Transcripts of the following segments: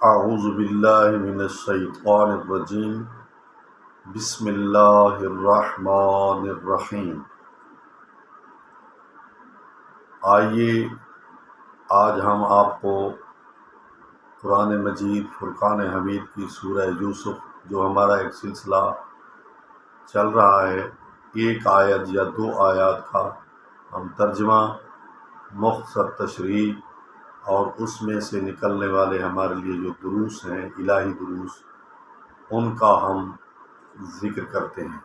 اعوذ باللہ من الشیطان الرجیم بسم اللہ الرحمن الرحیم۔ آئیے آج ہم آپ کو قرآن مجید فرقان حمید کی سورہ یوسف، جو ہمارا ایک سلسلہ چل رہا ہے، ایک آیت یا دو آیات کا ہم ترجمہ، مختصر تشریح اور اس میں سے نکلنے والے ہمارے لیے جو دروس ہیں، الہی دروس، ان کا ہم ذکر کرتے ہیں۔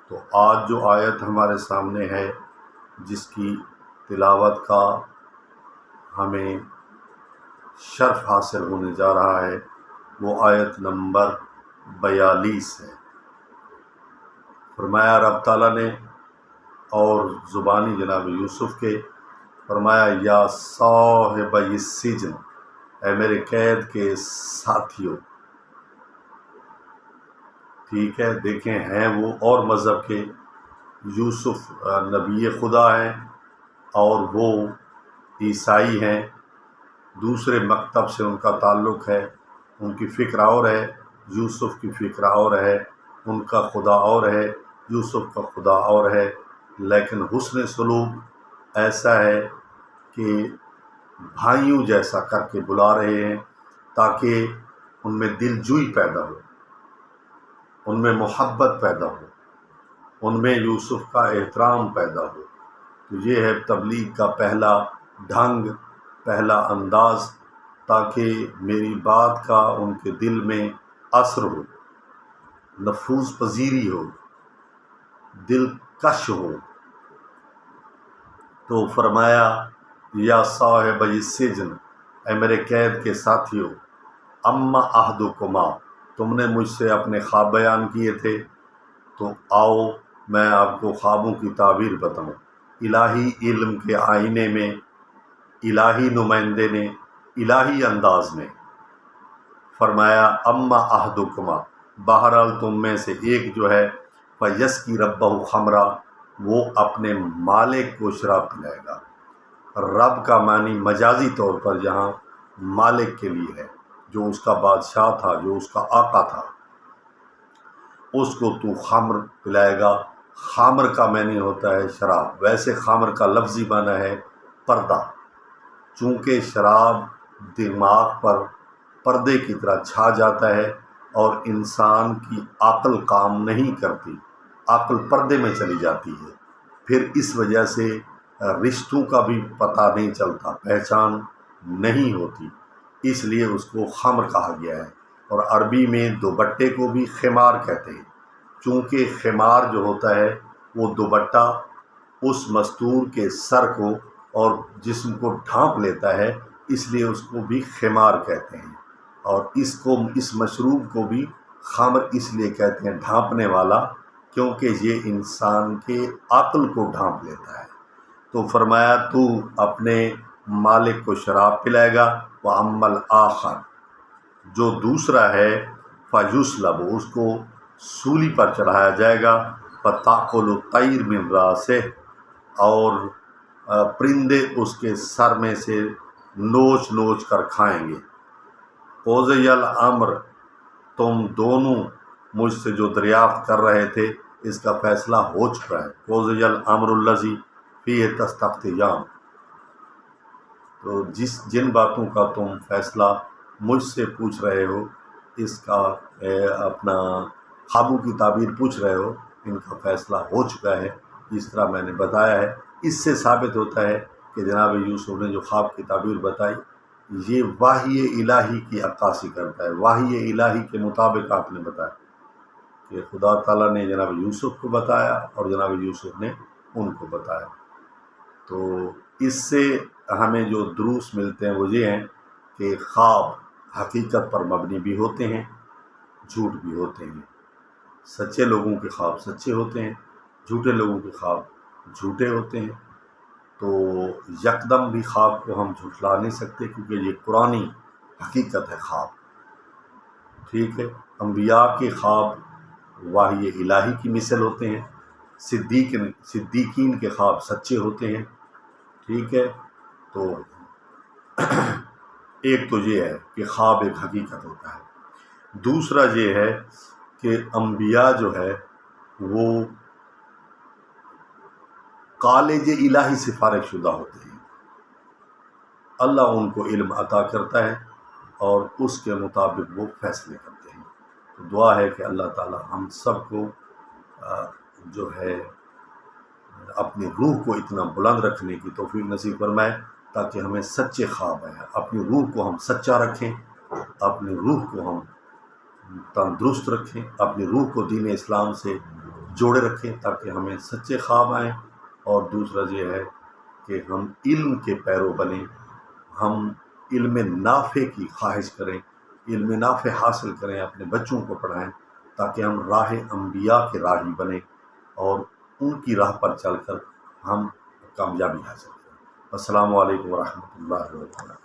تو آج جو آیت ہمارے سامنے ہے، جس کی تلاوت کا ہمیں شرف حاصل ہونے جا رہا ہے، وہ آیت نمبر 42 ہے۔ فرمایا رب تعالیٰ نے، اور زبانی جناب یوسف کے، فرمایا یا صاحب السجن، اے میرے قید کے ساتھیوں۔ ٹھیک ہے، دیکھیں ہیں وہ اور مذہب کے، یوسف نبی خدا ہیں اور وہ عیسائی ہیں، دوسرے مکتب سے ان کا تعلق ہے، ان کی فکر اور ہے، یوسف کی فکر اور ہے، ان کا خدا اور ہے، یوسف کا خدا اور ہے، لیکن حسن سلوک ایسا ہے کہ بھائیوں جیسا کر کے بلا رہے ہیں، تاکہ ان میں دل جوئی پیدا ہو، ان میں محبت پیدا ہو، ان میں یوسف کا احترام پیدا ہو۔ تو یہ ہے تبلیغ کا پہلا ڈھنگ، پہلا انداز، تاکہ میری بات کا ان کے دل میں اثر ہو، نفوذ پذیری ہو، دل کش ہو۔ تو فرمایا یا صاحب السجن، اے میرے قید کے ساتھیوں، اما احدکما، تم نے مجھ سے اپنے خواب بیان کیے تھے، تو آؤ میں آپ کو خوابوں کی تعبیر بتاؤں۔ الہی علم کے آئینے میں الہی نمائندے نے الہی انداز میں فرمایا اما احدکما، بہرحال تم میں سے ایک جو ہے، فیسقی ربہ خمرا، وہ اپنے مالک کو شراب پلائے گا۔ رب کا معنی مجازی طور پر یہاں مالک کے لیے ہے، جو اس کا بادشاہ تھا، جو اس کا آقا تھا، اس کو تو خمر پلائے گا۔ خامر کا معنی ہوتا ہے شراب، ویسے خامر کا لفظی معنی ہے پردہ، چونکہ شراب دماغ پر پردے کی طرح چھا جاتا ہے اور انسان کی عقل کام نہیں کرتی، عقل پردے میں چلی جاتی ہے، پھر اس وجہ سے رشتوں کا بھی پتہ نہیں چلتا، پہچان نہیں ہوتی، اس لیے اس کو خمر کہا گیا ہے۔ اور عربی میں دوپٹے کو بھی خمار کہتے ہیں، چونکہ خمار جو ہوتا ہے وہ دوپٹہ اس مستور کے سر کو اور جسم کو ڈھانپ لیتا ہے، اس لیے اس کو بھی خمار کہتے ہیں۔ اور اس مشروب کو بھی خمر اس لیے کہتے ہیں، ڈھانپنے والا، کیونکہ یہ انسان کے عقل کو ڈھانپ لیتا ہے۔ تو فرمایا تو اپنے مالک کو شراب پلائے گا، وَأَمَّا الْآخَرُ، جو دوسرا ہے، فَيُصْلَبُ، اس کو سولی پر چڑھایا جائے گا، فَتَأْكُلُ الطَّيْرُ مِنْ رَأْسِهِ، اور پرندے اس کے سر میں سے نوچ نوچ کر کھائیں گے۔ قُضِیَ الْأَمْرُ، تم دونوں مجھ سے جو دریافت کر رہے تھے، اس کا فیصلہ ہو چکا ہے۔ قُضِیَ الْأَمْرُ الَّذِی فِیہِ تَسْتَفْتِیَانِ، تو جن باتوں کا تم فیصلہ مجھ سے پوچھ رہے ہو، اس کا اپنا خوابوں کی تعبیر پوچھ رہے ہو، ان کا فیصلہ ہو چکا ہے، جس طرح میں نے بتایا ہے۔ اس سے ثابت ہوتا ہے کہ جناب یوسف نے جو خواب کی تعبیر بتائی، یہ وحی الہی کی عکاسی کرتا ہے، وحی الہی کے مطابق آپ نے بتایا کہ خدا تعالیٰ نے جناب یوسف کو بتایا اور جناب یوسف نے ان کو بتایا۔ تو اس سے ہمیں جو دروس ملتے ہیں وہ یہ ہیں کہ خواب حقیقت پر مبنی بھی ہوتے ہیں، جھوٹ بھی ہوتے ہیں۔ سچے لوگوں کے خواب سچے ہوتے ہیں، جھوٹے لوگوں کے خواب جھوٹے ہوتے ہیں۔ تو یکدم بھی خواب کو ہم جھٹلا نہیں سکتے، کیونکہ یہ قرآنی حقیقت ہے خواب۔ ٹھیک ہے، انبیاء کے خواب وحی الہی کی مثل ہوتے ہیں، صدیقین کے خواب سچے ہوتے ہیں۔ ٹھیک ہے، تو ایک تو یہ ہے کہ خواب ایک حقیقت ہوتا ہے، دوسرا یہ ہے کہ انبیاء جو ہے وہ کالج الہی سے فارغ شدہ ہوتے ہیں، اللہ ان کو علم عطا کرتا ہے اور اس کے مطابق وہ فیصلے کرتے ہیں۔ تو دعا ہے کہ اللہ تعالی ہم سب کو جو ہے اپنی روح کو اتنا بلند رکھنے کی توفیق نصیب فرمائے تاکہ ہمیں سچے خواب آئیں، اپنی روح کو ہم سچا رکھیں، اپنی روح کو ہم تندرست رکھیں، اپنی روح کو دین اسلام سے جوڑے رکھیں تاکہ ہمیں سچے خواب آئیں۔ اور دوسرا یہ ہے کہ ہم علم کے پیرو بنیں، ہم علم نافع کی خواہش کریں، علم نافع حاصل کریں، اپنے بچوں کو پڑھائیں تاکہ ہم راہ انبیاء کے راہی بنیں اور ان کی راہ پر چل کر ہم کامیابی حاصل کریں۔ السلام علیکم ورحمۃ اللہ وبرکاتہ۔